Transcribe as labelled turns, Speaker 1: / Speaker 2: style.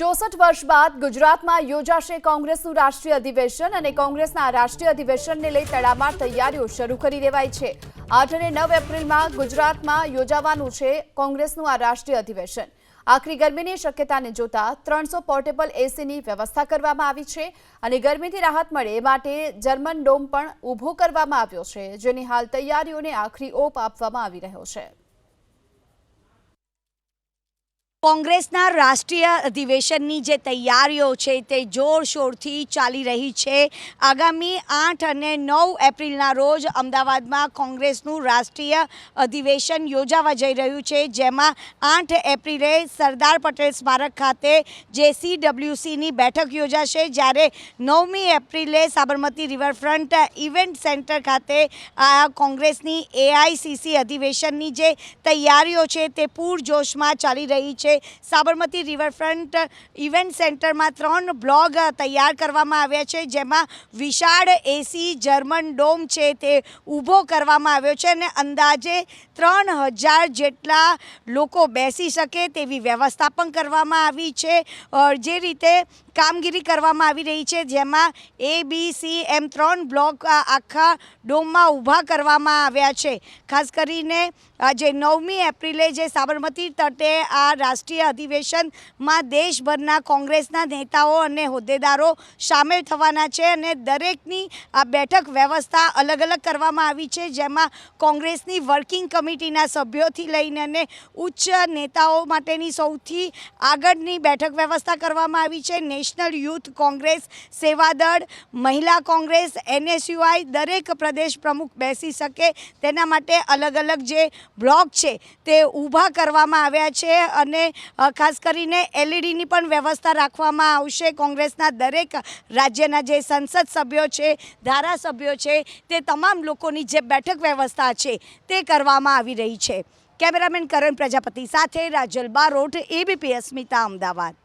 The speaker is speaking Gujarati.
Speaker 1: 64 વર્ષ બાદ ગુજરાતમાં યોજાશે કોંગ્રેસનું રાષ્ટ્રીય અધિવેશન અને કોંગ્રેસના રાષ્ટ્રીય અધિવેશનને લઈ તડામાર તૈયારીઓ શરૂ કરી દેવાઈ છે। 8 અને 9 એપ્રિલમાં ગુજરાતમાં યોજાવાનું છે કોંગ્રેસનું આ રાષ્ટ્રીય અધિવેશન। આખરી ગરમીની શક્યતાને જોતા 300 પોર્ટેબલ એસીની વ્યવસ્થા કરવામાં આવી છે અને ગરમીથી રાહત મળે એ માટે જર્મન ડોમ પણ ઊભો કરવામાં આવ્યો છે, જેની હાલ તૈયારીઓને આખરી ઓપ આપવામાં આવી રહ્યો છે।
Speaker 2: કોંગ્રેસના રાષ્ટ્રીય અધિવેશનની જે તૈયારીઓ છે તે જોરશોરથી ચાલી રહી છે। આગામી 8 અને 9 એપ્રિલના રોજ અમદાવાદમાં કોંગ્રેસનું રાષ્ટ્રીય અધિવેશન યોજાવા જઈ રહ્યું છે, જેમાં 8 એપ્રિલે સરદાર પટેલ સ્મારક ખાતે JCWCની બેઠક યોજાશે, જ્યારે 9મી એપ્રિલે સાબરમતી રિવરફ્રન્ટ ઇવેન્ટ સેન્ટર ખાતે આ કોંગ્રેસની AICC અધિવેશનની જે તૈયારીઓ છે તે પૂરજોશમાં ચાલી રહી છે। સાબરમતી રિવરફ્રન્ટ ઇવેન્ટ સેન્ટરમાં 3 બ્લોક તૈયાર કરવામાં આવ્યા છે, જેમાં વિશાળ એસી જર્મન ડોમ છે તે ઊભો કરવામાં આવ્યો છે અને અંદાજે 3000 જેટલા લોકો બેસી શકે તેવી વ્યવસ્થા પણ કરવામાં આવી છે। જે રીતે કામગીરી કરવામાં આવી રહી છે, જેમાં ABC એમ 3 બ્લોક આખા ડોમમાં ઊભા કરવામાં આવ્યા છે। ખાસ કરીને આજે 9મી એપ્રિલે જે સાબરમતી તટે આ રાષ્ટ્રીય અધિવેશનમાં દેશભરના કોંગ્રેસના નેતાઓ અને હોદ્દેદારો સામેલ થવાના છે અને દરેકની આ બેઠક વ્યવસ્થા અલગ અલગ કરવામાં આવી છે, જેમાં કોંગ્રેસની વર્કિંગ કમિટીના સભ્યોથી લઈને અને ઉચ્ચ નેતાઓ માટેની સૌથી આગળની બેઠક વ્યવસ્થા કરવામાં આવી છે। નેશનલ યુથ કોંગ્રેસ, સેવાદળ, મહિલા કોંગ્રેસ, NSUI દરેક પ્રદેશ પ્રમુખ બેસી શકે તેના માટે અલગ અલગ જે બ્લોક છે તે ઊભા કરવામાં આવ્યા છે અને ખાસ કરીને LEDની પણ વ્યવસ્થા રાખવામાં આવશે। કોંગ્રેસના દરેક રાજ્યના જે સંસદ સભ્યો છે, ધારાસભ્યો છે, તે તમામ લોકોની જે બેઠક વ્યવસ્થા છે તે કરવામાં આવી રહી છે। કેમેરામેન કરણ પ્રજાપતિ સાથે રાજલ બારોટ, ABP અસ્મિતા, અમદાવાદ।